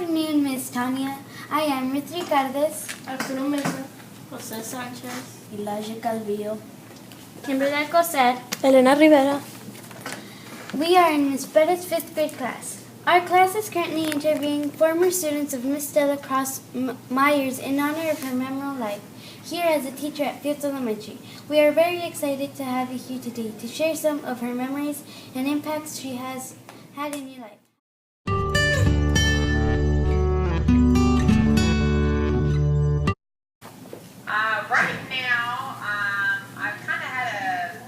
afternoon, Miss Tanya. I am Ruth Ricardes, Arturo Mesa, José Sánchez, Elijah Calvillo. Kimberly Cosette, Elena Rivera. We are in Miss Betta's 5th grade class. Our class is currently interviewing former students of Miss Della Croce Myers in honor of her memorable life here as a teacher at Fields Elementary. We are very excited to have you here today to share some of her memories and impacts she has had in your life. Right now, I've kind of had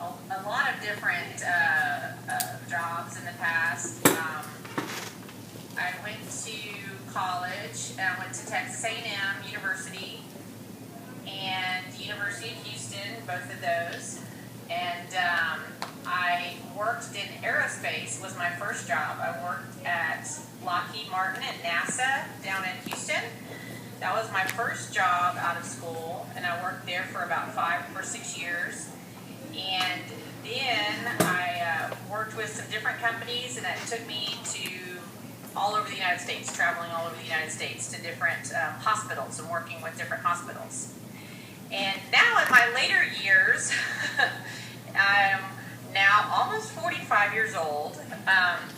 a lot of different jobs in the past. I went to college, and I went to Texas A&M University and University of Houston, both of those. And I worked in aerospace, was my first job. I worked at Lockheed Martin at NASA down in Houston. That was my first job out of school, and I worked there for about 5 or 6 years. And then I worked with some different companies, and that took me to all over the United States, traveling all over the United States to different hospitals and working with different hospitals. And now in my later years, I'm now almost 45 years old,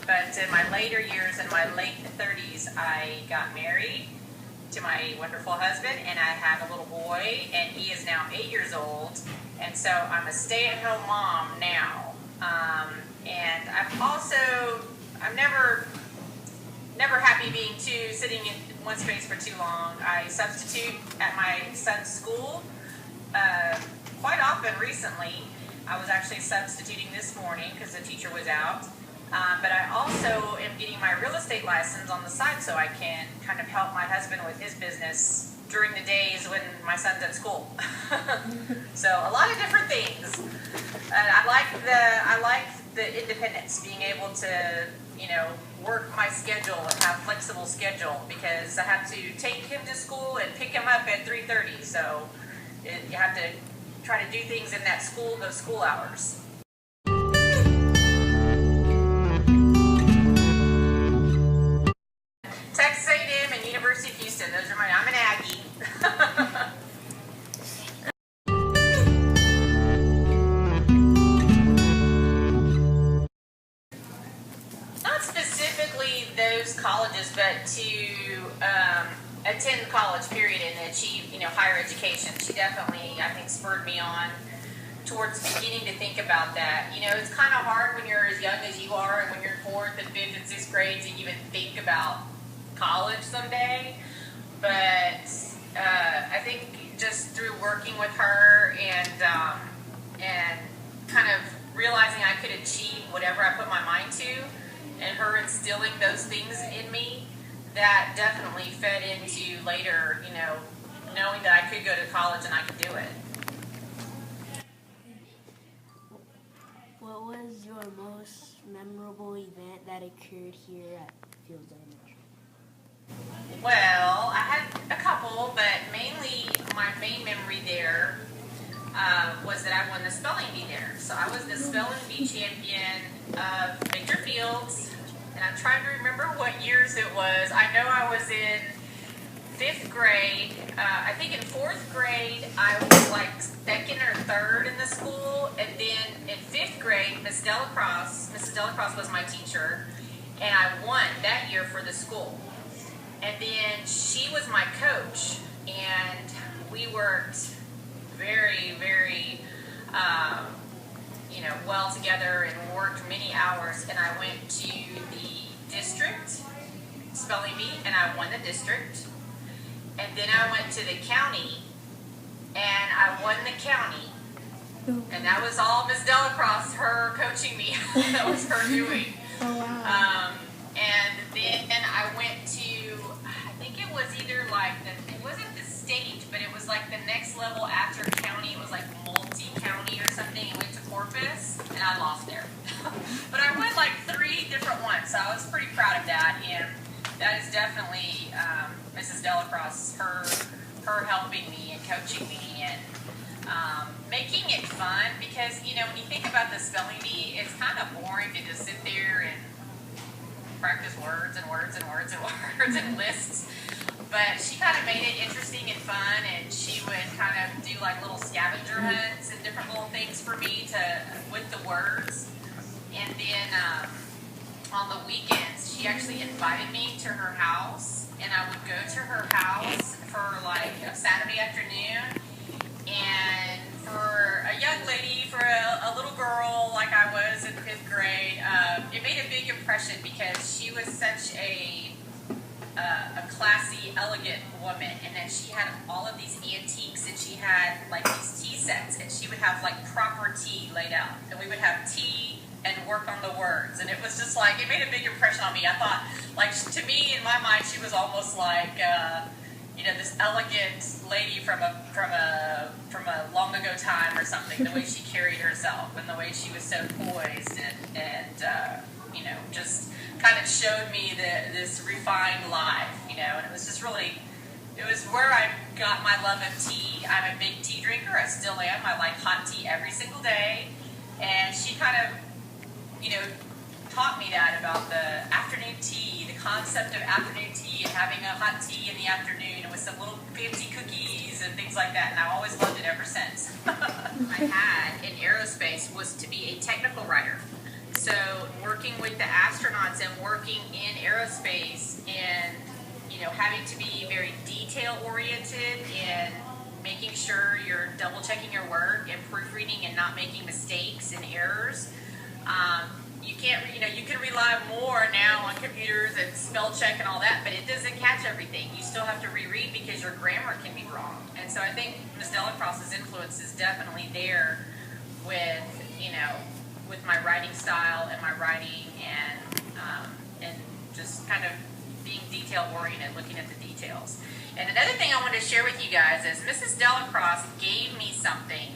but in my later years, in my late 30s, I got married to my wonderful husband, and I have a little boy, and he is now 8 years old, and so I'm a stay-at-home mom now. And I'm never happy being sitting in one space for too long. I substitute at my son's school quite often recently. I was actually substituting this morning because the teacher was out. But I also am getting my real estate license on the side so I can kind of help my husband with his business during the days when my son's at school. So a lot of different things. I like the independence, being able to, work my schedule and have flexible schedule, because I have to take him to school and pick him up at 3:30. So you have to try to do things in those school hours. Texas A&M and University of Houston. I'm an Aggie. Not specifically those colleges, but to attend college, period, and achieve, higher education. She definitely, I think, spurred me on towards beginning to think about that. It's kind of hard when you're as young as you are, and when you're 4th and 5th and 6th grade, to even think about college someday. But I think just through working with her and kind of realizing I could achieve whatever I put my mind to, and her instilling those things in me, that definitely fed into later, knowing that I could go to college and I could do it. What was your most memorable event that occurred here at Fields Elementary? Well, I had a couple, but mainly my main memory there was that I won the spelling bee there. So I was the spelling bee champion of Victor Fields, and I'm trying to remember what years it was. I know I was in 5th grade. I think in 4th grade I was like 2nd or 3rd in the school, and then in 5th grade, Mrs. Della Croce was my teacher, and I won that year for the school. And then she was my coach, and we worked very, very, well together, and worked many hours. And I went to the district spelling bee, and I won the district. And then I went to the county, and I won the county. And that was all Miss Della Croce, her coaching me. That was her doing. Oh, wow. And then I went to, I think it was either it wasn't the state, but it was like the next level after county. It was like multi-county or something. It went to Corpus, and I lost there. But I won like 3 different ones, so I was pretty proud of that. And that is definitely Mrs. Della Croce, her helping me and coaching me, and making it fun, because when you think about the spelling bee, it's kind of boring to just sit there and practice words and words and words and words and lists. But she kind of made it interesting and fun, and she would kind of do like little scavenger hunts and different little things for me with the words. And then on the weekends, she actually invited me to her house, and I would go to her house for like a Saturday afternoon. And for a young lady, for a little girl like I was in 5th grade, it made a big impression because she was such a classy, elegant woman, and then she had all of these antiques, and she had like these tea sets, and she would have like proper tea laid out, and we would have tea and work on the words, and it was just like, it made a big impression on me. I thought, like, to me, in my mind, she was almost like, this elegant lady from a long ago time or something. The way she carried herself and the way she was so poised and just kind of showed me this refined life, and it was just really, it was where I got my love of tea. I'm a big tea drinker. I still am. I like hot tea every single day, and she kind of, taught me that about the afternoon tea, the concept of afternoon tea and having a hot tea in the afternoon with some little fancy cookies and things like that, and I've always loved it ever since. I had in aerospace was to be a technical writer. So working with the astronauts and working in aerospace and, having to be very detail oriented and making sure you're double checking your work and proofreading and not making mistakes and errors. You can't, you can rely more now on computers and spell check and all that, but it doesn't catch everything. You still have to reread because your grammar can be wrong. And so I think Ms. Della Croce's influence is definitely there with, with my writing style and my writing and just kind of being detail oriented, looking at the details. And another thing I wanted to share with you guys is Mrs. Della Croce gave me something,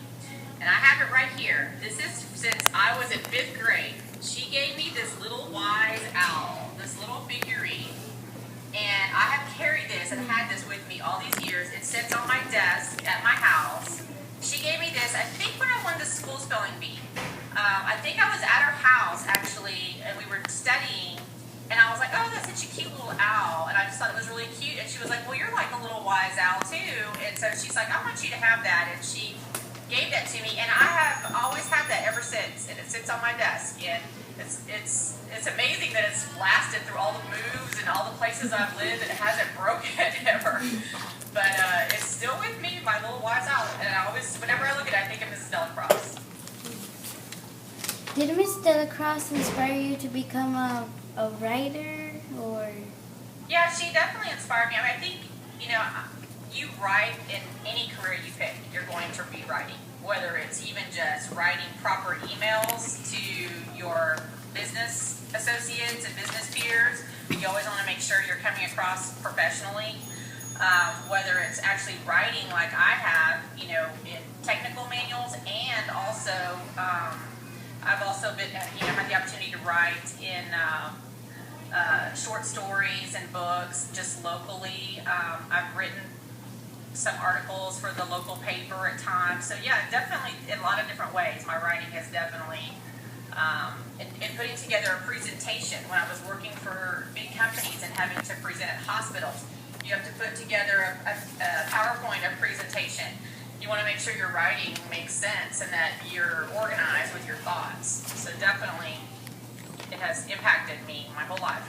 and I have it right here. This is since I was in 5th grade. She gave me this little wise owl, this little figurine, and I have carried this and had this with me all these years. It sits on my desk at my house. She gave me this, I think, when I won the school spelling bee. I think I was at her house, actually, and we were studying, and I was like, oh, that's such a cute little owl, and I just thought it was really cute, and she was like, well, you're like a little wise owl, too, and so she's like, I want you to have that, and she gave that to me, and I have always had that ever since, and it sits on my desk, and it's amazing that it's lasted through all the moves and all the places I've lived, and it hasn't broken ever, but it's still with me, my little wise owl, and I always, whenever I look at it, I think of Mrs. Della Croce. Did Miss Della Croce inspire you to become a writer, or? Yeah, she definitely inspired me. I think, you write in any career you pick, you're going to be writing. Whether it's even just writing proper emails to your business associates and business peers, you always want to make sure you're coming across professionally. Whether it's actually writing like I have, in technical manuals, and also I've also been, had the opportunity to write in short stories and books just locally. I've written some articles for the local paper at times. So yeah, definitely in a lot of different ways. My writing has definitely, in putting together a presentation when I was working for big companies and having to present at hospitals, you have to put together a PowerPoint, a presentation. You want to make sure your writing makes sense and that you're organized with your thoughts. So definitely it has impacted me my whole life.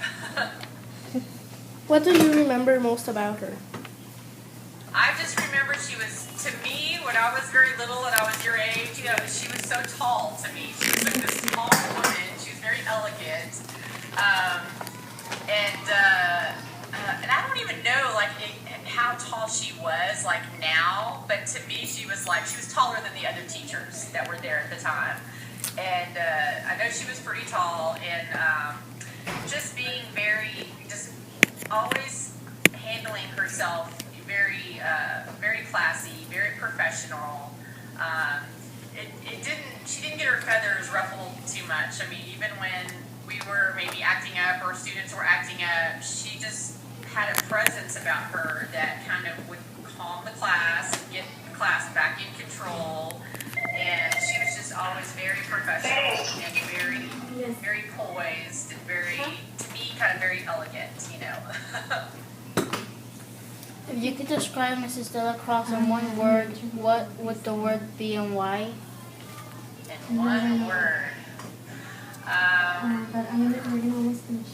What do you remember most about her? I just remember she was, to me, when I was very little and I was your age, she was so tall to me. She was like this tall woman. She was very elegant. And I don't even know, how tall she was, now. But to me, she was taller than the other teachers that were there at the time. And I know she was pretty tall, and just being just always handling herself very, very classy, very professional. She didn't get her feathers ruffled too much. I mean, even when we were maybe acting up or students were acting up, she just had a presence about her that kind of would calm the class and get the class back in control. And she was just always very professional and very, very poised and very, to me, kind of very elegant, you know. If you could describe Mrs. Della Croce in one word, what would the word be and why? In one word. But we're gonna almost finish.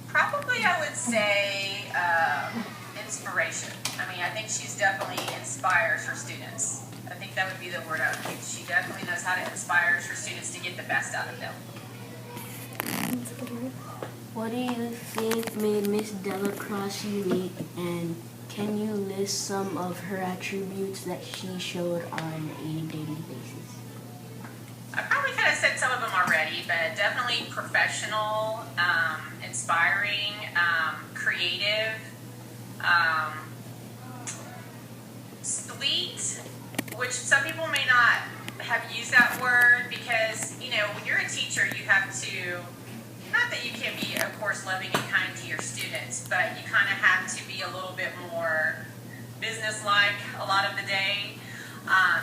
Probably I would say inspiration. I mean, I think she's definitely inspires her students. I think that would be the word I would use. She definitely knows how to inspire her students to get the best out of them. What do you think made Miss Della Croce unique, and can you list some of her attributes that she showed on a daily basis? I probably kind of said some of them already, but definitely professional, inspiring, creative, sweet, which some people may not have used that word because, you know, when you're a teacher, you have to, not that you can be, of course, loving and kind to your students, but you kind of have to be a little bit more business-like a lot of the day,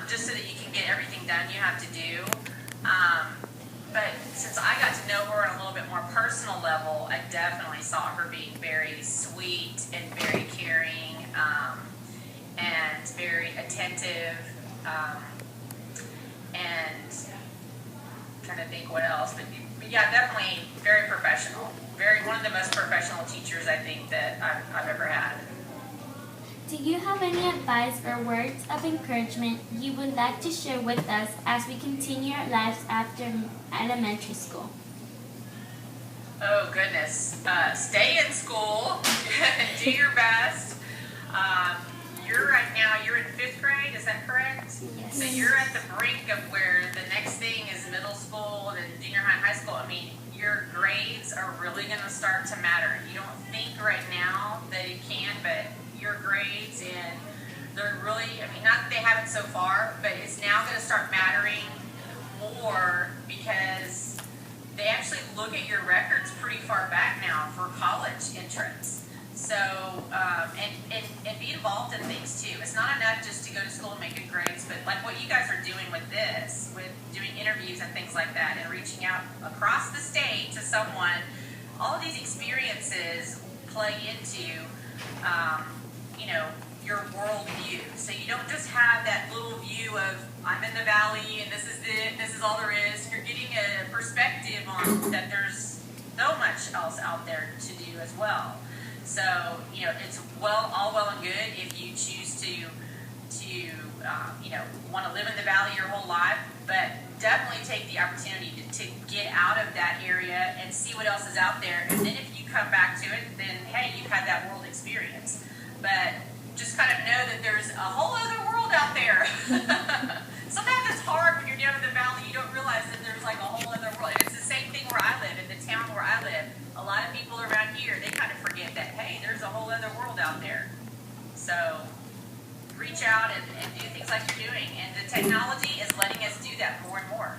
just so that you can get everything done you have to do. But since I got to know her on a little bit more personal level, I definitely saw her being very sweet and very caring, and very attentive, and I'm trying to think what else, but yeah, definitely very professional. One of the most professional teachers I think that I've ever had. Do you have any advice or words of encouragement you would like to share with us as we continue our lives after elementary school? Oh goodness, stay in school, do your best. You're in 5th grade, is that correct? Yes. So you're at the brink of where the next thing is middle school, then junior high and high school. I mean, your grades are really going to start to matter. You don't think right now that it can, but your grades, and they're really, I mean, not that they haven't so far, but it's now going to start mattering more because they actually look at your records pretty far back now for college entrance. So, and be involved in things too. It's not enough just to go to school and make good grades, but like what you guys are doing with this, with doing interviews and things like that, and reaching out across the state to someone, all of these experiences play into, you know, your world view. So you don't just have that little view of, I'm in the valley and this is it, this is all there is. You're getting a perspective on that there's so much else out there to do as well. So, you know, it's all well and good if you choose to you know, want to live in the valley your whole life, but definitely take the opportunity to get out of that area and see what else is out there. And then if you come back to it, then hey, you've had that world experience. But just kind of know that there's a whole other world out there. Sometimes it's hard when you're down in the valley. You don't realize that there's like a whole other world. And it's the same thing where I live, in the town where I live. A lot of people around here, they kind of forget that, hey, there's a whole other world out there. So reach out and do things like you're doing. And the technology is letting us do that more and more.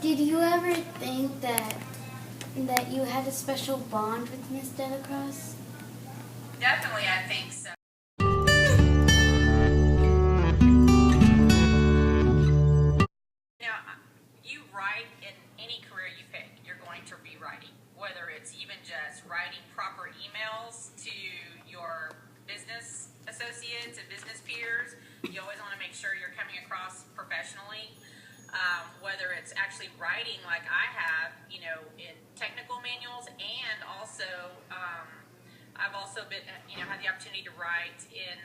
Did you ever think that you had a special bond with Miss Della Croce? Definitely, I think so. Now, you write in any career you pick, you're going to be writing. Whether it's even just writing proper emails to your business associates and business peers, you always want to make sure you're coming across professionally. Whether it's actually writing like I have, you know, in technical manuals, and also I've also been, you know, had the opportunity to write in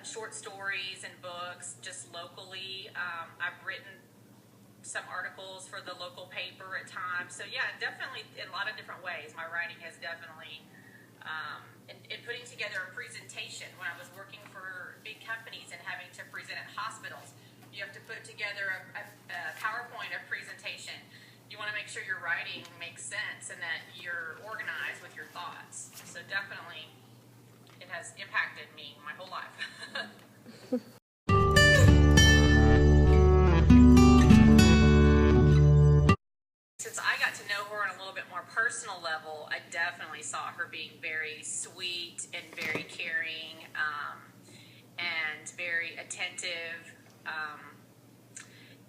short stories and books just locally. I've written some articles for the local paper at times. So yeah, definitely in a lot of different ways, my writing has definitely, in putting together a presentation when I was working for big companies and having to present at hospitals. You have to put together a PowerPoint, a presentation. You want to make sure your writing makes sense and that you're organized with your thoughts. So definitely, it has impacted me my whole life. Since I got to know her on a little bit more personal level, I definitely saw her being very sweet and very caring, and very attentive,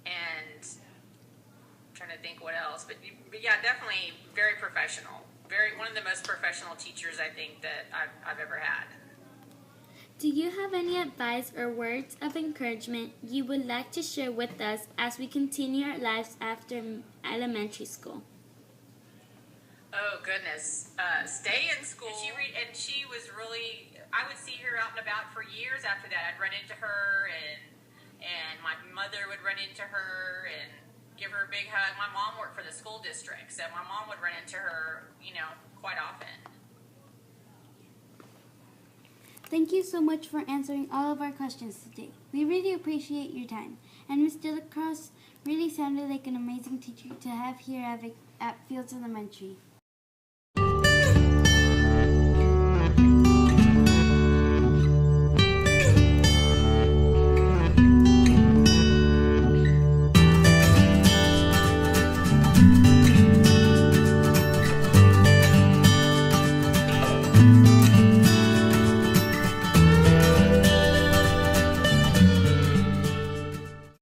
and I'm trying to think what else, but yeah, definitely very professional. One of the most professional teachers I think that I've ever had. Do you have any advice or words of encouragement you would like to share with us as we continue our lives after elementary school? Oh goodness, stay in school. And she was really. I would see her out and about for years after that. I'd run into her, and my mother would run into her and give her a big hug. My mom worked for the school district, so my mom would run into her, quite often. Thank you so much for answering all of our questions today. We really appreciate your time. And Miss Della Croce really sounded like an amazing teacher to have here at Fields Elementary.